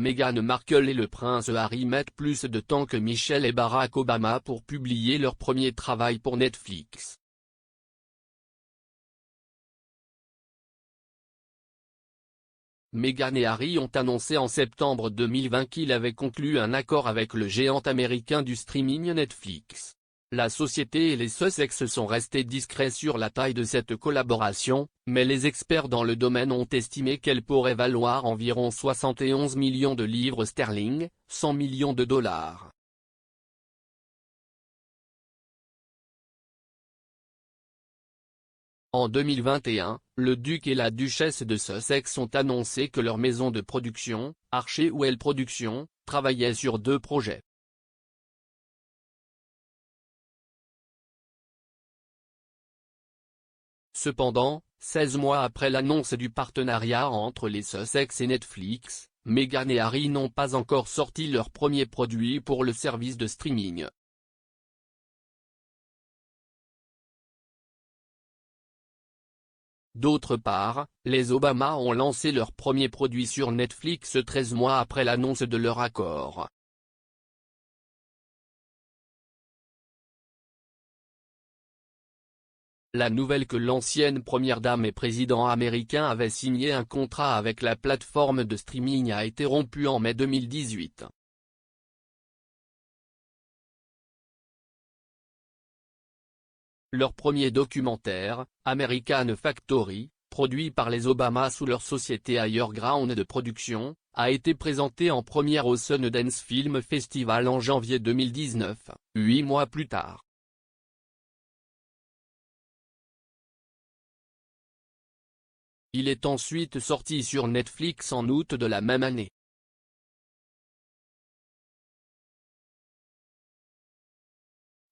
Meghan Markle et le prince Harry mettent plus de temps que Michelle et Barack Obama pour publier leur premier travail pour Netflix. Meghan et Harry ont annoncé en septembre 2020 qu'ils avaient conclu un accord avec le géant américain du streaming Netflix. La société et les Sussex sont restés discrets sur la taille de cette collaboration, mais les experts dans le domaine ont estimé qu'elle pourrait valoir environ 71 millions de livres sterling, 100 millions de dollars. En 2021, le duc et la duchesse de Sussex ont annoncé que leur maison de production, Archewell Productions, travaillait sur 2 projets. Cependant, 16 mois après l'annonce du partenariat entre les Sussex et Netflix, Meghan et Harry n'ont pas encore sorti leur premier produit pour le service de streaming. D'autre part, les Obama ont lancé leur premier produit sur Netflix 13 mois après l'annonce de leur accord. La nouvelle que l'ancienne première dame et président américain avaient signé un contrat avec la plateforme de streaming a été rompue en mai 2018. Leur premier documentaire, American Factory, produit par les Obama sous leur société Higher Ground de production, a été présenté en première au Sundance Film Festival en janvier 2019, 8 mois plus tard. Il est ensuite sorti sur Netflix en août de la même année.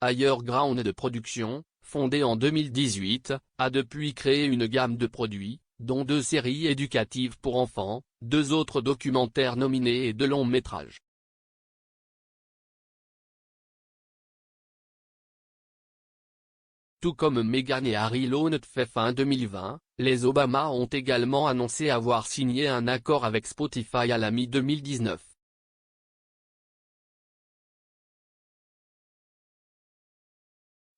Higher Ground de production, fondé en 2018, a depuis créé une gamme de produits, dont 2 séries éducatives pour enfants, 2 autres documentaires nominés et 2 longs métrages. Tout comme Meghan et Harry l'ont fait fin 2020, les Obama ont également annoncé avoir signé un accord avec Spotify à la mi-2019.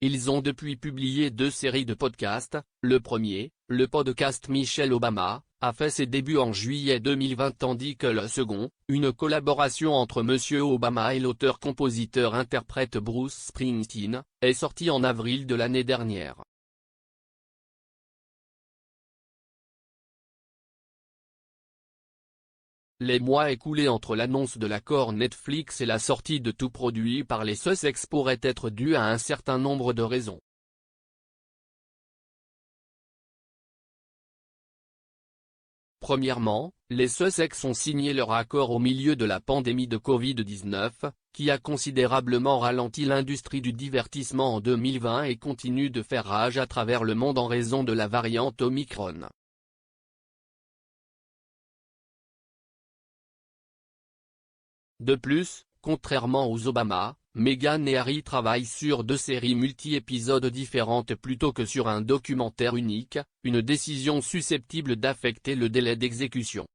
Ils ont depuis publié 2 séries de podcasts. Le premier, le podcast Michelle Obama, a fait ses débuts en juillet 2020 tandis que le second, une collaboration entre Monsieur Obama et l'auteur-compositeur-interprète Bruce Springsteen, est sorti en avril de l'année dernière. Les mois écoulés entre l'annonce de l'accord Netflix et la sortie de tout produit par les Sussex pourraient être dus à un certain nombre de raisons. Premièrement, les Sussex ont signé leur accord au milieu de la pandémie de Covid-19, qui a considérablement ralenti l'industrie du divertissement en 2020 et continue de faire rage à travers le monde en raison de la variante Omicron. De plus, contrairement aux Obama, Meghan et Harry travaillent sur 2 séries multi-épisodes différentes plutôt que sur un documentaire unique, une décision susceptible d'affecter le délai d'exécution.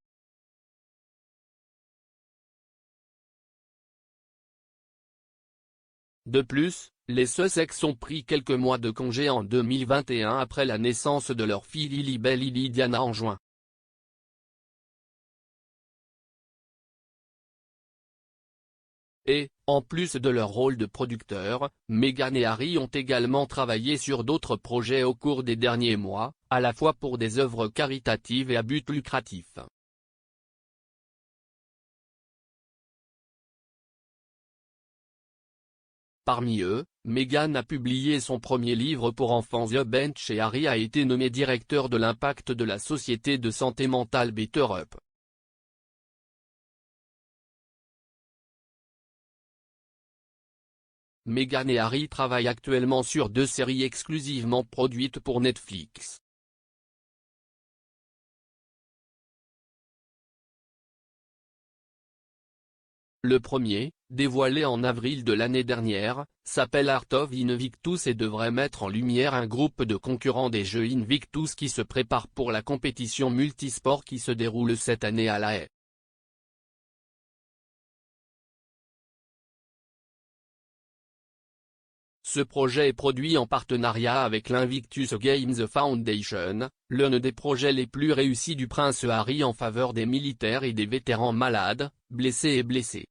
De plus, les Sussex ont pris quelques mois de congé en 2021 après la naissance de leur fille Lilibet Lily Diana en juin. Et, en plus de leur rôle de producteurs, Meghan et Harry ont également travaillé sur d'autres projets au cours des derniers mois, à la fois pour des œuvres caritatives et à but lucratif. Parmi eux, Meghan a publié son premier livre pour enfants The Bench et Harry a été nommé directeur de l'impact de la société de santé mentale Better Up. Meghan et Harry travaillent actuellement sur 2 séries exclusivement produites pour Netflix. Le premier, dévoilé en avril de l'année dernière, s'appelle Art of Invictus et devrait mettre en lumière un groupe de concurrents des Jeux Invictus qui se préparent pour la compétition multisport qui se déroule cette année à La Haye. Ce projet est produit en partenariat avec l'Invictus Games Foundation, l'un des projets les plus réussis du prince Harry en faveur des militaires et des vétérans malades, blessés et blessés.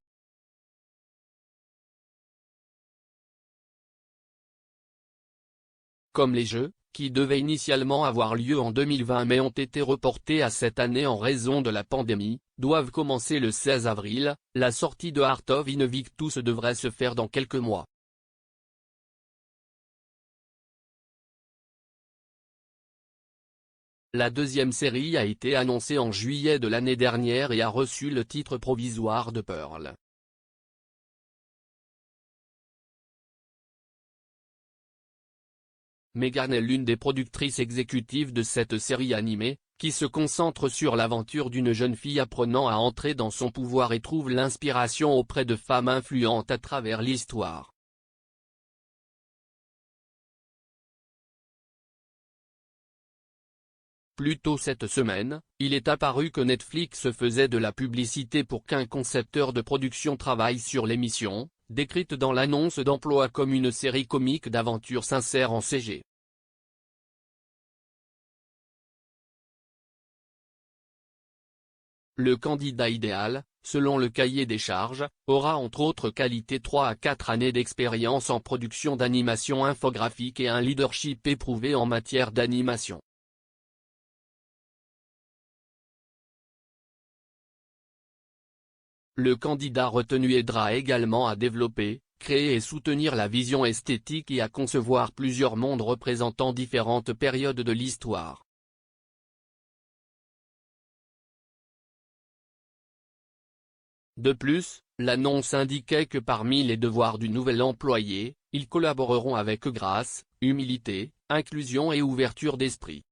Comme les Jeux, qui devaient initialement avoir lieu en 2020 mais ont été reportés à cette année en raison de la pandémie, doivent commencer le 16 avril, la sortie de Heart of Invictus devrait se faire dans quelques mois. La deuxième série a été annoncée en juillet de l'année dernière et a reçu le titre provisoire de Pearl. Megan est l'une des productrices exécutives de cette série animée, qui se concentre sur l'aventure d'une jeune fille apprenant à entrer dans son pouvoir et trouve l'inspiration auprès de femmes influentes à travers l'histoire. Plus tôt cette semaine, il est apparu que Netflix faisait de la publicité pour qu'un concepteur de production travaille sur l'émission, décrite dans l'annonce d'emploi comme une série comique d'aventure sincère en CG. Le candidat idéal, selon le cahier des charges, aura entre autres qualités 3 à 4 années d'expérience en production d'animation infographique et un leadership éprouvé en matière d'animation. Le candidat retenu aidera également à développer, créer et soutenir la vision esthétique et à concevoir plusieurs mondes représentant différentes périodes de l'histoire. De plus, l'annonce indiquait que parmi les devoirs du nouvel employé, ils collaboreront avec grâce, humilité, inclusion et ouverture d'esprit.